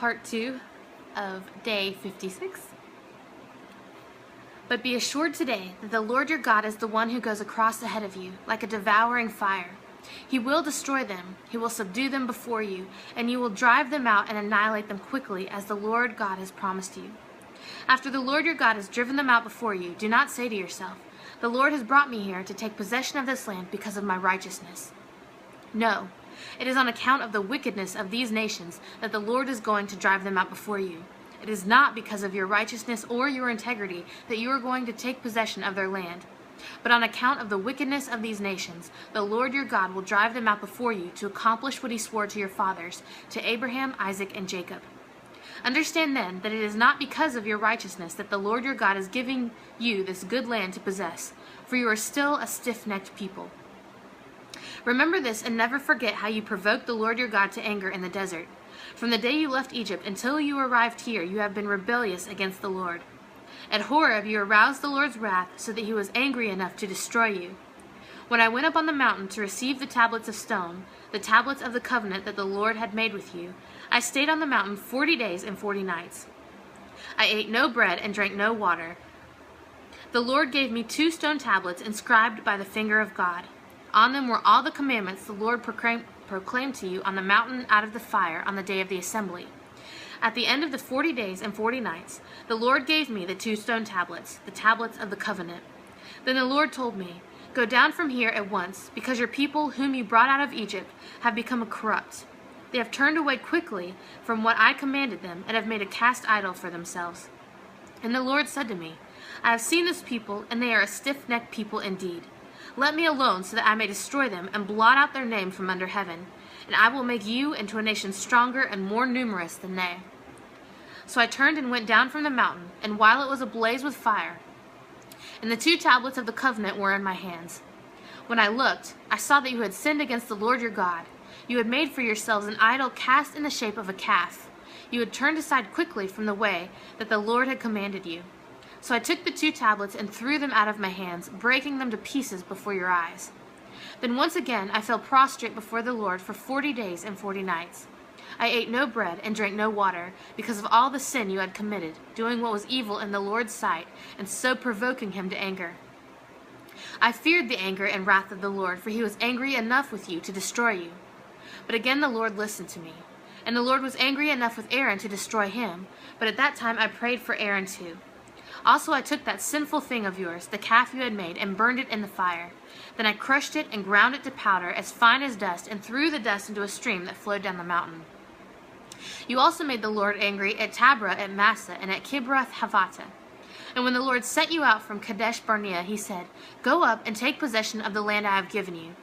part 2 of day 56. But be assured today that the Lord your God is the one who goes across ahead of you, like a devouring fire. He will destroy them, he will subdue them before you, and you will drive them out and annihilate them quickly, as the Lord God has promised you. After the Lord your God has driven them out before you, do not say to yourself, "The Lord has brought me here to take possession of this land because of my righteousness." No, it is on account of the wickedness of these nations that the Lord is going to drive them out before you. It is not because of your righteousness or your integrity that you are going to take possession of their land. But on account of the wickedness of these nations, the Lord your God will drive them out before you to accomplish what he swore to your fathers, to Abraham, Isaac, and Jacob. Understand then that it is not because of your righteousness that the Lord your God is giving you this good land to possess, for you are still a stiff-necked people. Remember this and never forget how you provoked the Lord your God to anger in the desert. From the day you left Egypt until you arrived here, you have been rebellious against the Lord. At Horeb you aroused the Lord's wrath so that he was angry enough to destroy you. When I went up on the mountain to receive the tablets of stone, the tablets of the covenant that the Lord had made with you, I stayed on the mountain 40 days and 40 nights. I ate no bread and drank no water. The Lord gave me 2 stone tablets inscribed by the finger of God. On them were all the commandments the Lord proclaimed to you on the mountain out of the fire on the day of the assembly. At the end of the 40 days and 40 nights, the Lord gave me the 2 stone tablets, the tablets of the covenant. Then the Lord told me, "Go down from here at once, because your people whom you brought out of Egypt have become corrupt. They have turned away quickly from what I commanded them and have made a cast idol for themselves." And the Lord said to me, "I have seen this people, and they are a stiff-necked people indeed. Let me alone so that I may destroy them and blot out their name from under heaven, and I will make you into a nation stronger and more numerous than they." So I turned and went down from the mountain, and while it was ablaze with fire, and the 2 tablets of the covenant were in my hands. When I looked, I saw that you had sinned against the Lord your God. You had made for yourselves an idol cast in the shape of a calf. You had turned aside quickly from the way that the Lord had commanded you. So I took the 2 tablets and threw them out of my hands, breaking them to pieces before your eyes. Then once again I fell prostrate before the Lord for 40 days and 40 nights. I ate no bread and drank no water, because of all the sin you had committed, doing what was evil in the Lord's sight, and so provoking him to anger. I feared the anger and wrath of the Lord, for he was angry enough with you to destroy you. But again the Lord listened to me. And the Lord was angry enough with Aaron to destroy him, but at that time I prayed for Aaron too. Also I took that sinful thing of yours, the calf you had made, and burned it in the fire. Then I crushed it and ground it to powder, as fine as dust, and threw the dust into a stream that flowed down the mountain. You also made the Lord angry at Taberah, at Massa, and at Kibroth Hattaavah. And when the Lord sent you out from Kadesh Barnea, he said, "Go up and take possession of the land I have given you."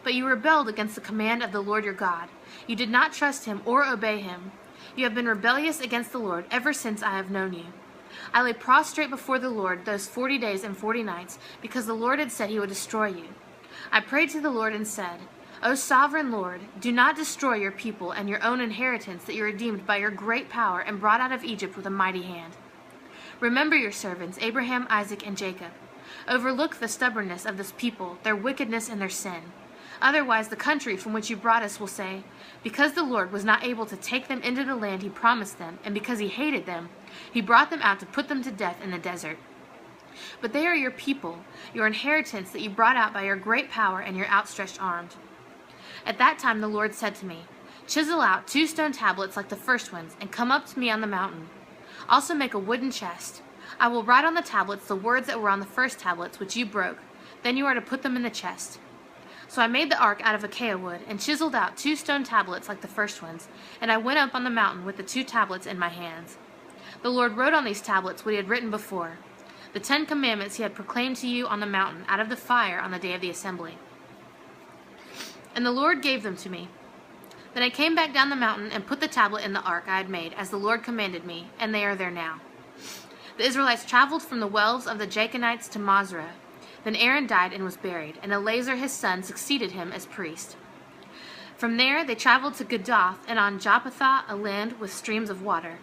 But you rebelled against the command of the Lord your God. You did not trust him or obey him. You have been rebellious against the Lord ever since I have known you. I lay prostrate before the Lord those 40 days and 40 nights, because the Lord had said he would destroy you. I prayed to the Lord and said, "O sovereign Lord, do not destroy your people and your own inheritance that you redeemed by your great power and brought out of Egypt with a mighty hand. Remember your servants, Abraham, Isaac, and Jacob. Overlook the stubbornness of this people, their wickedness and their sin. Otherwise the country from which you brought us will say, 'Because the Lord was not able to take them into the land he promised them, and because he hated them, he brought them out to put them to death in the desert.' But they are your people, your inheritance that you brought out by your great power and your outstretched arm." At that time the Lord said to me, "Chisel out 2 stone tablets like the first ones, and come up to me on the mountain. Also make a wooden chest. I will write on the tablets the words that were on the first tablets, which you broke. Then you are to put them in the chest." So I made the ark out of acacia wood, and chiseled out 2 stone tablets like the first ones, and I went up on the mountain with the 2 tablets in my hands. The Lord wrote on these tablets what he had written before, the 10 commandments he had proclaimed to you on the mountain out of the fire on the day of the assembly. And the Lord gave them to me. Then I came back down the mountain and put the tablet in the ark I had made, as the Lord commanded me, and they are there now. The Israelites traveled from the wells of the Jachanites to Masrah. Then Aaron died and was buried, and Eleazar his son succeeded him as priest. From there they traveled to Gadath, and on Japhethah, a land with streams of water.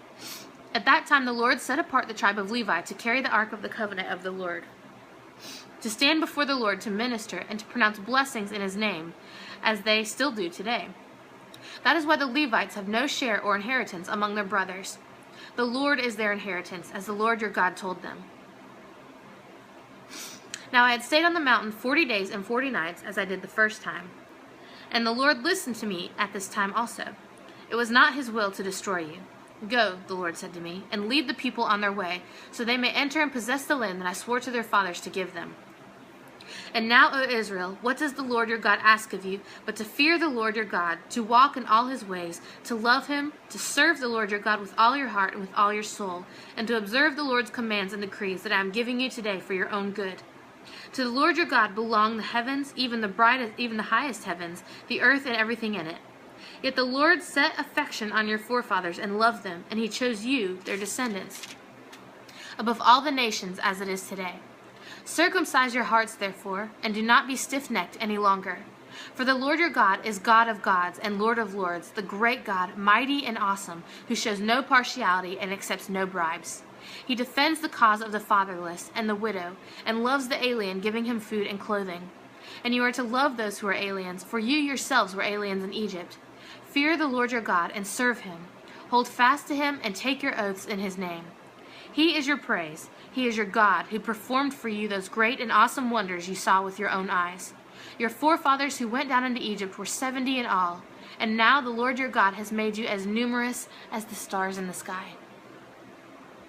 At that time the Lord set apart the tribe of Levi to carry the ark of the covenant of the Lord, to stand before the Lord to minister and to pronounce blessings in his name, as they still do today. That is why the Levites have no share or inheritance among their brothers. The Lord is their inheritance, as the Lord your God told them. Now I had stayed on the mountain 40 days and 40 nights, as I did the first time. And the Lord listened to me at this time also. It was not his will to destroy you. Go, the Lord said to me, and lead the people on their way, so they may enter and possess the land that I swore to their fathers to give them. And now, O Israel, what does the Lord your God ask of you, but to fear the Lord your God, to walk in all his ways, to love him, to serve the Lord your God with all your heart and with all your soul, and to observe the Lord's commands and decrees that I am giving you today for your own good? To the Lord your God belong the heavens, even the highest heavens, the earth and everything in it. Yet the Lord set affection on your forefathers and loved them, and he chose you, their descendants, above all the nations as it is today. Circumcise your hearts, therefore, and do not be stiff-necked any longer. For the Lord your God is God of gods and Lord of lords, the great God, mighty and awesome, who shows no partiality and accepts no bribes. He defends the cause of the fatherless and the widow, and loves the alien, giving him food and clothing. And you are to love those who are aliens, for you yourselves were aliens in Egypt. Fear the Lord your God and serve him. Hold fast to him and take your oaths in his name. He is your praise. He is your God, who performed for you those great and awesome wonders you saw with your own eyes. Your forefathers who went down into Egypt were 70 in all, and now the Lord your God has made you as numerous as the stars in the sky.